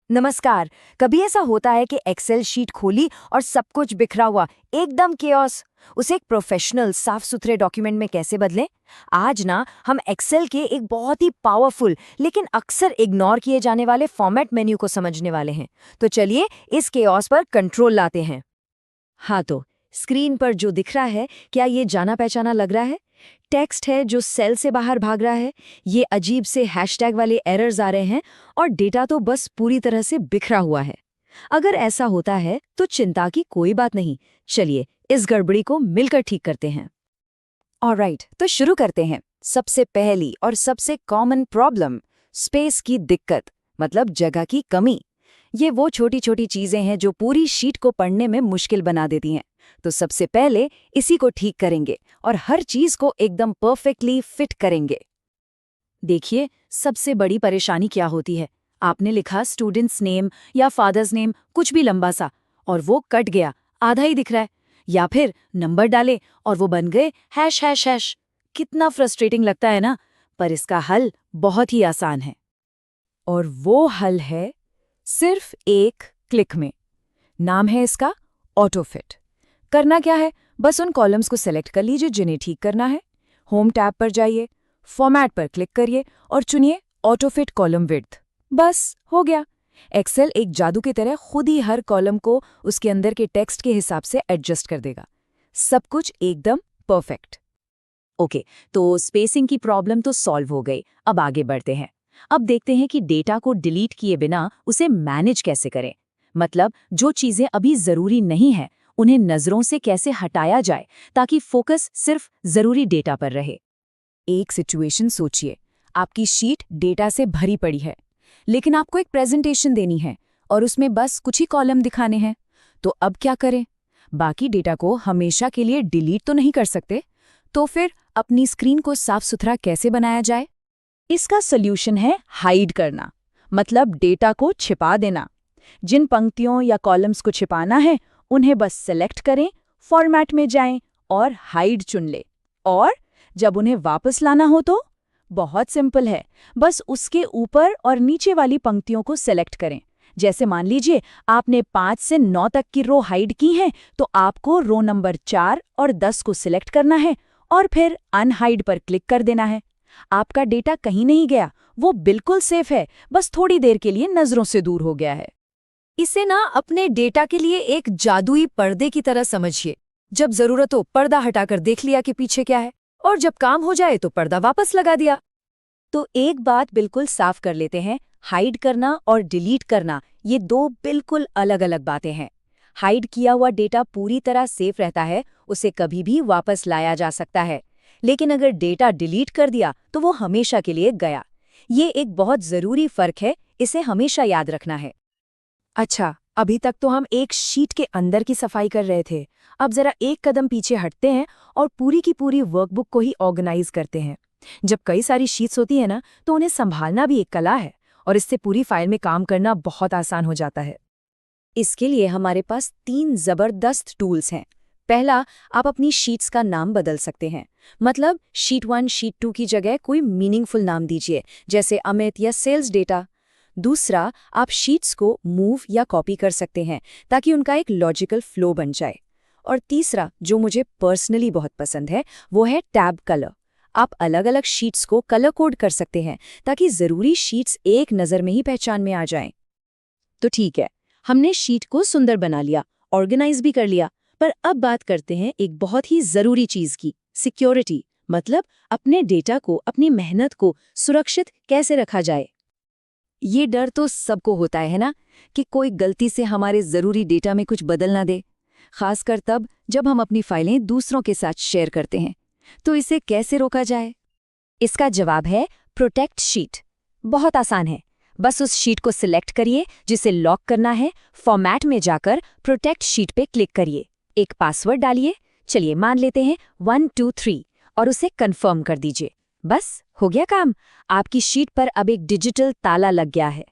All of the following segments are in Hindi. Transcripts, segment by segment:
नमस्कार। कभी ऐसा होता है कि एक्सेल शीट खोली और सब कुछ बिखरा हुआ, एकदम केओस। उसे एक प्रोफेशनल साफ सुथरे डॉक्यूमेंट में कैसे बदलें? आज ना हम एक्सेल के एक बहुत ही पावरफुल लेकिन अक्सर इग्नोर किए जाने वाले फॉर्मेट मेन्यू को समझने वाले हैं। तो चलिए इस केओस पर कंट्रोल लाते हैं। हाँ, तो स्क्रीन पर जो दिख रहा है, क्या ये जाना पहचाना लग रहा है? टेक्स्ट है जो सेल से बाहर भाग रहा है, ये अजीब से हैशटैग वाले एरर्स आ रहे हैं और डेटा तो बस पूरी तरह से बिखरा हुआ है। अगर ऐसा होता है तो चिंता की कोई बात नहीं। चलिए इस गड़बड़ी को मिलकर ठीक करते हैं। ऑलराइट, तो शुरू करते हैं। सबसे पहली और सबसे कॉमन प्रॉब्लम, स्पेस की दिक्कत, मतलब जगह की कमी। ये वो छोटी छोटी चीजें हैं जो पूरी शीट को पढ़ने में मुश्किल बना देती हैं। तो सबसे पहले इसी को ठीक करेंगे और हर चीज को एकदम परफेक्टली फिट करेंगे। देखिए, सबसे बड़ी परेशानी क्या होती है। आपने लिखा स्टूडेंट्स नेम या फादर्स नेम, कुछ भी लंबा सा, और वो कट गया, आधा ही दिख रहा है। या फिर नंबर डाले और वो बन गए हैश हैश हैश। कितना फ्रस्ट्रेटिंग लगता है ना। पर इसका हल बहुत ही आसान है, और वो हल है सिर्फ एक क्लिक में। नाम है इसका ऑटोफिट। करना क्या है, बस उन कॉलम्स को सेलेक्ट कर लीजिए जिन्हें ठीक करना है। होम टैब पर जाइए, फॉर्मेट पर क्लिक करिए और चुनिए ऑटोफिट कॉलम विड्थ। बस हो गया। एक्सेल एक जादू की तरह खुद ही हर कॉलम को उसके अंदर के टेक्स्ट के हिसाब से एडजस्ट कर देगा। सब कुछ एकदम परफेक्ट। ओके, तो स्पेसिंग की प्रॉब्लम तो सॉल्व हो गई। अब आगे बढ़ते हैं। अब देखते हैं कि डेटा को डिलीट किए बिना उसे मैनेज कैसे करें। मतलब जो चीजें अभी जरूरी नहीं है उन्हें नजरों से कैसे हटाया जाए ताकि फोकस सिर्फ जरूरी डेटा पर रहे। एक सिचुएशन सोचिए, आपकी शीट डेटा से भरी पड़ी है, लेकिन आपको एक प्रेजेंटेशन देनी है और उसमें बस कुछ ही कॉलम दिखाने हैं। तो अब क्या करें? बाकी डेटा को हमेशा के लिए डिलीट तो नहीं कर सकते। तो फिर अपनी स्क्रीन को साफ सुथरा कैसे बनाया जाए? इसका सल्यूशन है हाइड करना, मतलब डेटा को छिपा देना। जिन पंक्तियों या कॉलम्स को छिपाना है उन्हें बस सेलेक्ट करें, फॉर्मेट में जाएं और हाइड चुन लें। और जब उन्हें वापस लाना हो तो बहुत सिंपल है, बस उसके ऊपर और नीचे वाली पंक्तियों को सेलेक्ट करें। जैसे मान लीजिए आपने 5 से 9 तक की रो हाइड की है, तो आपको रो नंबर 4 और 10 को सिलेक्ट करना है और फिर अनहाइड पर क्लिक कर देना है। आपका डेटा कहीं नहीं गया, वो बिल्कुल सेफ है, बस थोड़ी देर के लिए नजरों से दूर हो गया है। इसे ना अपने डेटा के लिए एक जादुई पर्दे की तरह समझिए। जब जरूरत हो पर्दा हटाकर देख लिया कि पीछे क्या है, और जब काम हो जाए तो पर्दा वापस लगा दिया। तो एक बात बिल्कुल साफ कर लेते हैं, हाइड करना और डिलीट करना ये दो बिल्कुल अलग अलग बातें हैं। हाइड किया हुआ डेटा पूरी तरह सेफ रहता है, उसे कभी भी वापस लाया जा सकता है। लेकिन अगर डेटा डिलीट कर दिया तो वो हमेशा के लिए गया। ये एक बहुत जरूरी फर्क है, इसे हमेशा याद रखना है। अच्छा, अभी तक तो हम एक शीट के अंदर की सफाई कर रहे थे। अब जरा एक कदम पीछे हटते हैं और पूरी की पूरी वर्कबुक को ही ऑर्गेनाइज करते हैं। जब कई सारी शीट्स होती है ना, तो उन्हें संभालना भी एक कला है, और इससे पूरी फाइल में काम करना बहुत आसान हो जाता है। इसके लिए हमारे पास 3 जबरदस्त टूल्स हैं। पहला, आप अपनी शीट्स का नाम बदल सकते हैं। मतलब शीट 1 शीट 2 की जगह कोई मीनिंगफुल नाम दीजिए, जैसे अमित या सेल्स डेटा। दूसरा, आप शीट्स को मूव या कॉपी कर सकते हैं ताकि उनका एक लॉजिकल फ्लो बन जाए। और तीसरा, जो मुझे पर्सनली बहुत पसंद है, वो है टैब कलर। आप अलग अलग शीट्स को कलर कोड कर सकते हैं ताकि जरूरी शीट्स एक नज़र में ही पहचान में आ जाएं। तो ठीक है, हमने शीट को सुंदर बना लिया, ऑर्गेनाइज भी कर लिया, पर अब बात करते हैं एक बहुत ही जरूरी चीज की, सिक्योरिटी। मतलब अपने डेटा को, अपनी मेहनत को सुरक्षित कैसे रखा जाए। ये डर तो सबको होता है ना, कि कोई गलती से हमारे जरूरी डेटा में कुछ बदल ना दे, खासकर तब जब हम अपनी फाइलें दूसरों के साथ शेयर करते हैं। तो इसे कैसे रोका जाए? इसका जवाब है प्रोटेक्ट शीट। बहुत आसान है, बस उस शीट को सिलेक्ट करिए जिसे लॉक करना है, फॉर्मेट में जाकर प्रोटेक्ट शीट पे क्लिक करिए, एक पासवर्ड डालिए, चलिए मान लेते हैं 123, और उसे कंफर्म कर दीजिए। बस हो गया काम, आपकी शीट पर अब एक डिजिटल ताला लग गया है।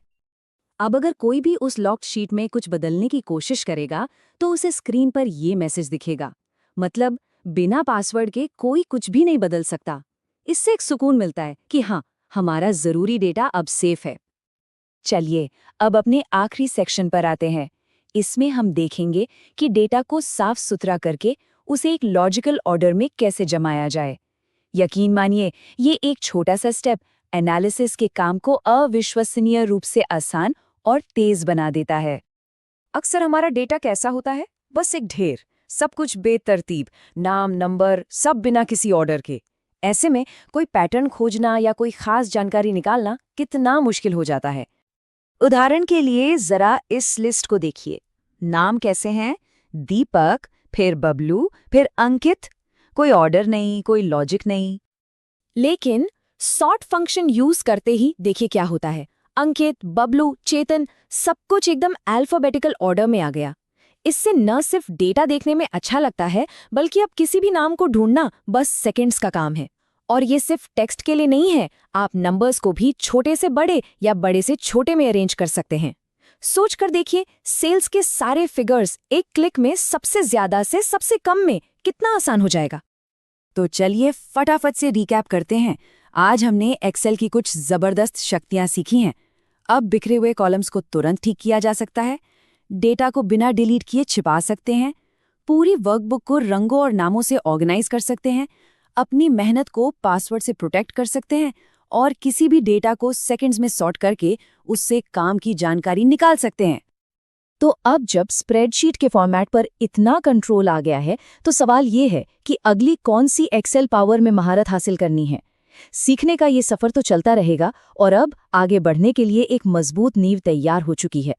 अब अगर कोई भी उस लॉक्ड शीट में कुछ बदलने की कोशिश करेगा तो उसे स्क्रीन पर ये मैसेज दिखेगा, मतलब बिना पासवर्ड के कोई कुछ भी नहीं बदल सकता। इससे एक सुकून मिलता है कि हाँ, हमारा जरूरी डेटा अब सेफ है। चलिए अब अपने आखिरी सेक्शन पर आते हैं। इसमें हम देखेंगे कि डेटा को साफ सुथरा करके उसे एक लॉजिकल ऑर्डर में कैसे जमाया जाए। यकीन मानिए, ये एक छोटा सा स्टेप एनालिसिस के काम को अविश्वसनीय रूप से आसान और तेज बना देता है। अक्सर हमारा डेटा कैसा होता है? बस एक ढेर, सब कुछ बेतरतीब, नाम, नंबर, सब बिना किसी ऑर्डर के। ऐसे में कोई पैटर्न खोजना या कोई खास जानकारी निकालना कितना मुश्किल हो जाता है। उदाहरण के लिए जरा इस लिस्ट को देखिए। नाम कैसे हैं? दीपक, फिर बबलू, फिर अंकित। कोई ऑर्डर नहीं, कोई लॉजिक नहीं। लेकिन सॉर्ट फंक्शन यूज करते ही देखिए क्या होता है। अंकित, बबलू, चेतन, सब कुछ एकदम अल्फाबेटिकल ऑर्डर में आ गया। इससे न सिर्फ डेटा देखने में अच्छा लगता है, बल्कि अब किसी भी नाम को ढूंढना बस सेकंड्स का काम है। और ये सिर्फ टेक्स्ट के लिए नहीं है, आप नंबर्स को भी छोटे से बड़े या बड़े से छोटे में अरेंज कर सकते हैं। सोच कर देखिए, सेल्स के सारे फिगर्स एक क्लिक में सबसे ज्यादा से सबसे कम में कितना आसान हो जाएगा। तो चलिए फटाफट से रिकैप करते हैं। आज हमने एक्सेल की कुछ जबरदस्त शक्तियां सीखी हैं। अब बिखरे हुए कॉलम्स को तुरंत ठीक किया जा सकता है, डेटा को बिना डिलीट किए छिपा सकते हैं, पूरी वर्कबुक को रंगों और नामों से ऑर्गेनाइज कर सकते हैं, अपनी मेहनत को पासवर्ड से प्रोटेक्ट कर सकते हैं और किसी भी डेटा को सेकंड्स में सॉर्ट करके उससे काम की जानकारी निकाल सकते हैं। तो अब जब स्प्रेडशीट के फॉर्मेट पर इतना कंट्रोल आ गया है, तो सवाल ये है कि अगली कौन सी एक्सेल पावर में महारत हासिल करनी है। सीखने का ये सफर तो चलता रहेगा और अब आगे बढ़ने के लिए एक मजबूत नींव तैयार हो चुकी है।